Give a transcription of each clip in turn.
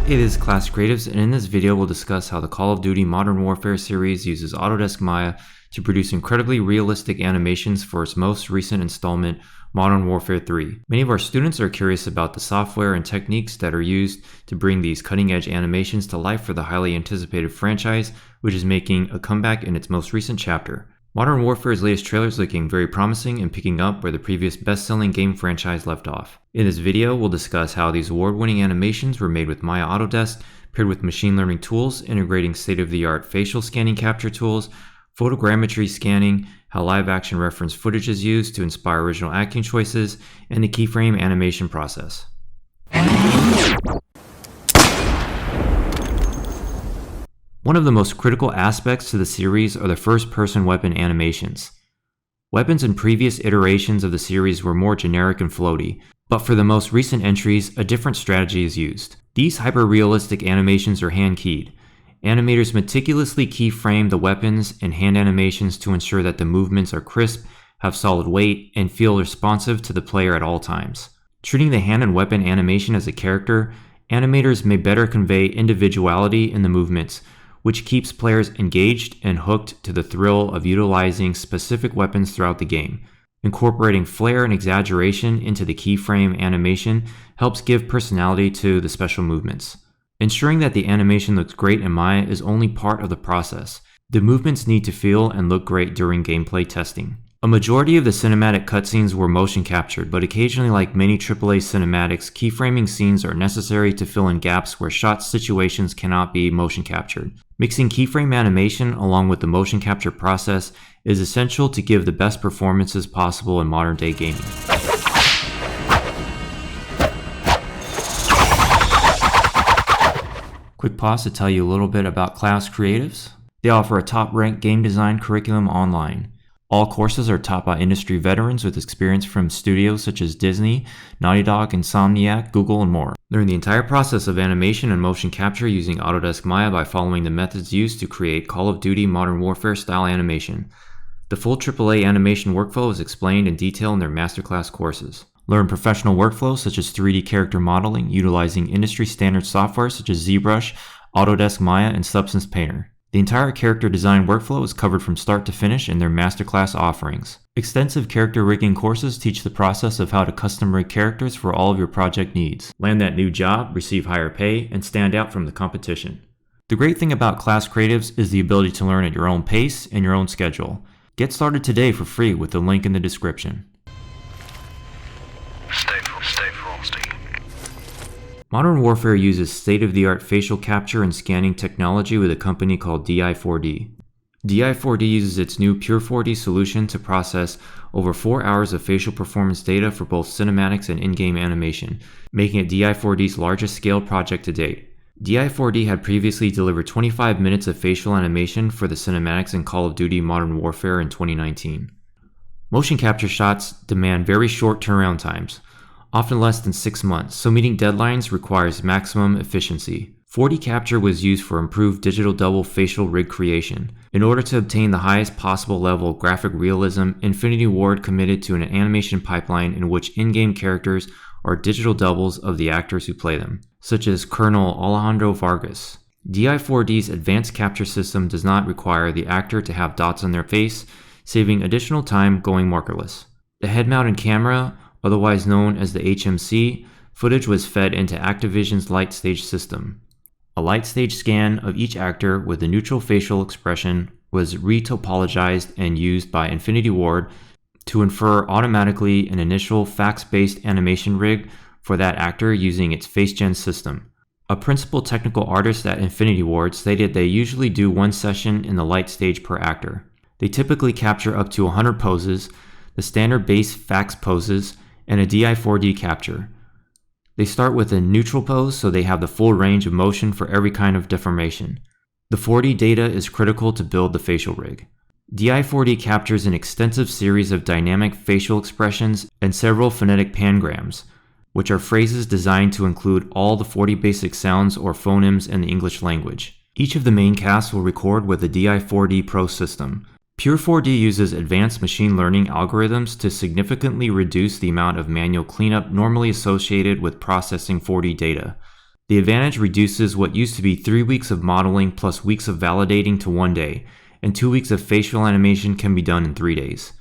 Hey, this is Class Creatives, and in this video we'll discuss how the Call of Duty Modern Warfare series uses Autodesk Maya to produce incredibly realistic animations for its most recent installment, Modern Warfare 3. Many of our students are curious about the software and techniques that are used to bring these cutting-edge animations to life for the highly anticipated franchise, which is making a comeback in its most recent chapter. Modern Warfare's latest trailer is looking very promising and picking up where the previous best-selling game franchise left off. In this video, we'll discuss how these award-winning animations were made with Maya Autodesk, paired with machine learning tools, integrating state-of-the-art facial scanning capture tools, photogrammetry scanning, how live-action reference footage is used to inspire original acting choices, and the keyframe animation process. One of the most critical aspects to the series are the first-person weapon animations. Weapons in previous iterations of the series were more generic and floaty, but for the most recent entries, a different strategy is used. These hyper-realistic animations are hand-keyed. Animators meticulously keyframe the weapons and hand animations to ensure that the movements are crisp, have solid weight, and feel responsive to the player at all times. Treating the hand and weapon animation as a character, animators may better convey individuality in the movements, which keeps players engaged and hooked to the thrill of utilizing specific weapons throughout the game. Incorporating flair and exaggeration into the keyframe animation helps give personality to the special movements. Ensuring that the animation looks great in Maya is only part of the process. The movements need to feel and look great during gameplay testing. A majority of the cinematic cutscenes were motion captured, but occasionally, like many AAA cinematics, keyframing scenes are necessary to fill in gaps where shot situations cannot be motion captured. Mixing keyframe animation along with the motion capture process is essential to give the best performances possible in modern day gaming. Quick pause to tell you a little bit about Class Creatives. They offer a top-ranked game design curriculum online. All courses are taught by industry veterans with experience from studios such as Disney, Naughty Dog, Insomniac, Google, and more. Learn the entire process of animation and motion capture using Autodesk Maya by following the methods used to create Call of Duty Modern Warfare style animation. The full AAA animation workflow is explained in detail in their Masterclass courses. Learn professional workflows such as 3D character modeling utilizing industry standard software such as ZBrush, Autodesk Maya, and Substance Painter. The entire character design workflow is covered from start to finish in their Masterclass offerings. Extensive character rigging courses teach the process of how to custom rig characters for all of your project needs. Land that new job, receive higher pay, and stand out from the competition. The great thing about Class Creatives is the ability to learn at your own pace and your own schedule. Get started today for free with the link in the description. Stay frosty. Modern Warfare uses state-of-the-art facial capture and scanning technology with a company called DI4D. DI4D uses its new Pure 4D solution to process over 4 hours of facial performance data for both cinematics and in-game animation, making it DI4D's largest scale project to date. DI4D had previously delivered 25 minutes of facial animation for the cinematics in Call of Duty Modern Warfare in 2019. Motion capture shots demand very short turnaround times, often less than 6 months, so meeting deadlines requires maximum efficiency. 4D capture was used for improved digital double facial rig creation. In order to obtain the highest possible level of graphic realism, Infinity Ward committed to an animation pipeline in which in-game characters are digital doubles of the actors who play them, such as Colonel Alejandro Vargas. DI4D's advanced capture system does not require the actor to have dots on their face, saving additional time going markerless. The head-mounted camera, otherwise known as the HMC, footage was fed into Activision's light stage system. A light stage scan of each actor with a neutral facial expression was retopologized and used by Infinity Ward to infer automatically an initial fax-based animation rig for that actor using its FaceGen system. A principal technical artist at Infinity Ward stated they usually do one session in the light stage per actor. They typically capture up to 100 poses, the standard base fax poses, and a DI4D capture. They start with a neutral pose so they have the full range of motion for every kind of deformation. The 4D data is critical to build the facial rig. DI4D captures an extensive series of dynamic facial expressions and several phonetic pangrams, which are phrases designed to include all the 40 basic sounds or phonemes in the English language. Each of the main casts will record with the DI4D Pro system. Pure 4D uses advanced machine learning algorithms to significantly reduce the amount of manual cleanup normally associated with processing 4D data. The The advantage reduces what used to be 3 weeks of modeling plus weeks of validating to 1 day, and 2 weeks of facial animation can be done in 3 days.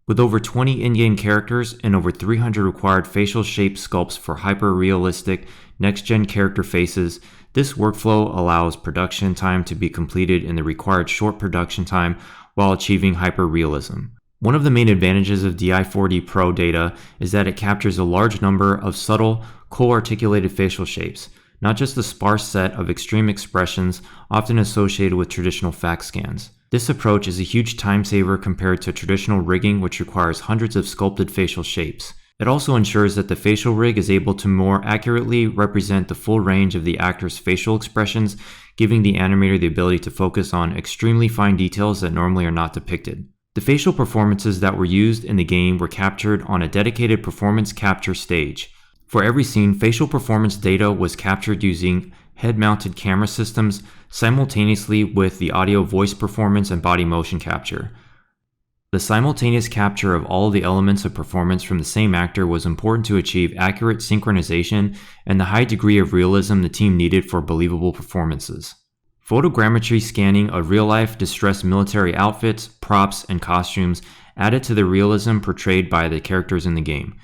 With over 20 in-game characters and over 300 required facial shape sculpts for hyper-realistic, next-gen character faces, this workflow allows production time to be completed in the required short production time while achieving hyper-realism. One of the main advantages of DI4D Pro data is that it captures a large number of subtle, co-articulated facial shapes, not just the sparse set of extreme expressions often associated with traditional fact scans. This approach is a huge time saver compared to traditional rigging, which requires hundreds of sculpted facial shapes. It also ensures that the facial rig is able to more accurately represent the full range of the actor's facial expressions, giving the animator the ability to focus on extremely fine details that normally are not depicted. The facial performances that were used in the game were captured on a dedicated performance capture stage. For every scene, facial performance data was captured using head-mounted camera systems simultaneously with the audio voice performance and body motion capture. The simultaneous capture of all of the elements of performance from the same actor was important to achieve accurate synchronization and the high degree of realism the team needed for believable performances. Photogrammetry scanning of real-life distressed military outfits, props, and costumes added to the realism portrayed by the characters in the game.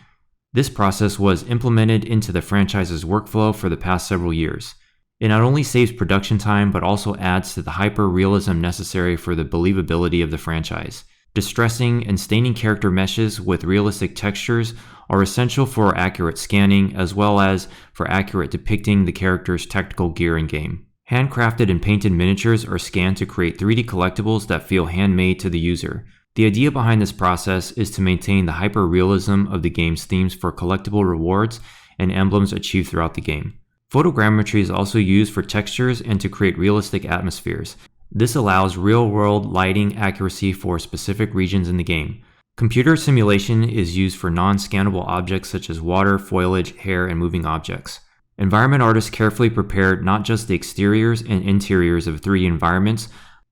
This process was implemented into the franchise's workflow for the past several years. It not only saves production time, but also adds to the hyper-realism necessary for the believability of the franchise. Distressing and staining character meshes with realistic textures are essential for accurate scanning, as well as for accurate depicting the character's technical gear in-game. Handcrafted and painted miniatures are scanned to create 3D collectibles that feel handmade to the user. The idea behind this process is to maintain the hyper-realism of the game's themes for collectible rewards and emblems achieved throughout the game. Photogrammetry is also used for textures and to create realistic atmospheres. This allows real-world lighting accuracy for specific regions in the game. Computer simulation is used for non-scannable objects such as water, foliage, hair, and moving objects. Environment artists carefully prepared not just the exteriors and interiors of 3D environments,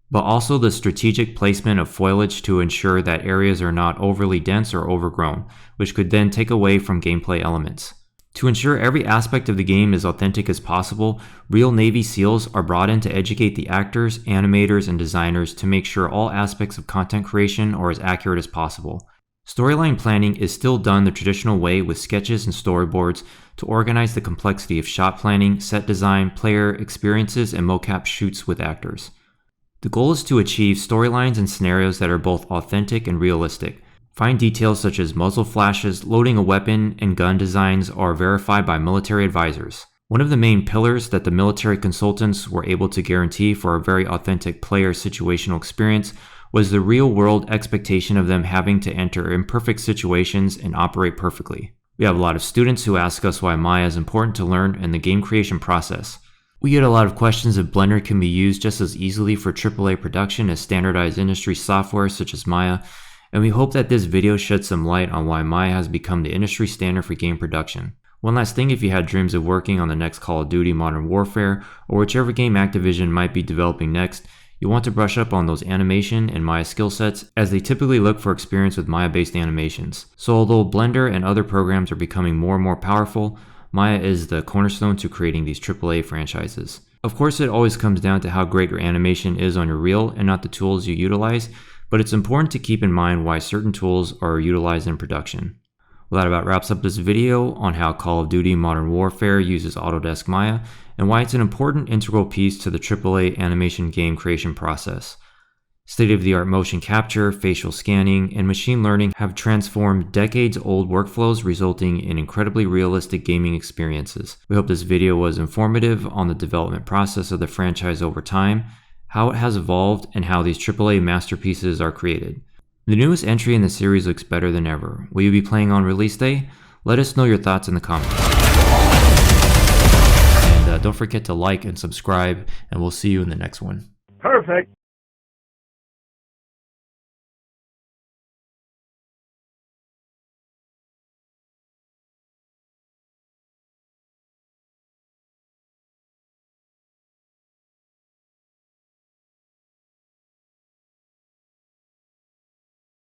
but also the strategic placement of foliage to ensure that areas are not overly dense or overgrown, which could then take away from gameplay elements. To ensure every aspect of the game is authentic as possible, real Navy SEALs are brought in to educate the actors, animators, and designers to make sure all aspects of content creation are as accurate as possible. Storyline planning is still done the traditional way with sketches and storyboards to organize the complexity of shot planning, set design, player experiences, and mocap shoots with actors. The goal is to achieve storylines and scenarios that are both authentic and realistic. Fine details such as muzzle flashes, loading a weapon, and gun designs are verified by military advisors. One of the main pillars that the military consultants were able to guarantee for a very authentic player situational experience was the real-world expectation of them having to enter imperfect situations and operate perfectly. We have a lot of students who ask us why Maya is important to learn in the game creation process. We get a lot of questions if Blender can be used just as easily for AAA production as standardized industry software such as Maya, and we hope that this video sheds some light on why Maya has become the industry standard for game production. One last thing, if you had dreams of working on the next Call of Duty Modern Warfare, or whichever game Activision might be developing next, you'll want to brush up on those animation and Maya skill sets, as they typically look for experience with Maya-based animations. So although Blender and other programs are becoming more and more powerful, Maya is the cornerstone to creating these AAA franchises. Of course, it always comes down to how great your animation is on your reel and not the tools you utilize, but it's important to keep in mind why certain tools are utilized in production. Well, that about wraps up this video on how Call of Duty Modern Warfare uses Autodesk Maya and why it's an important integral piece to the AAA animation game creation process. State-of-the-art motion capture, facial scanning, and machine learning have transformed decades-old workflows, resulting in incredibly realistic gaming experiences. We hope this video was informative on the development process of the franchise over time, how it has evolved, and how these AAA masterpieces are created. The newest entry in the series looks better than ever. Will you be playing on release day? Let us know your thoughts in the comments. And don't forget to like and subscribe, and we'll see you in the next one. Perfect.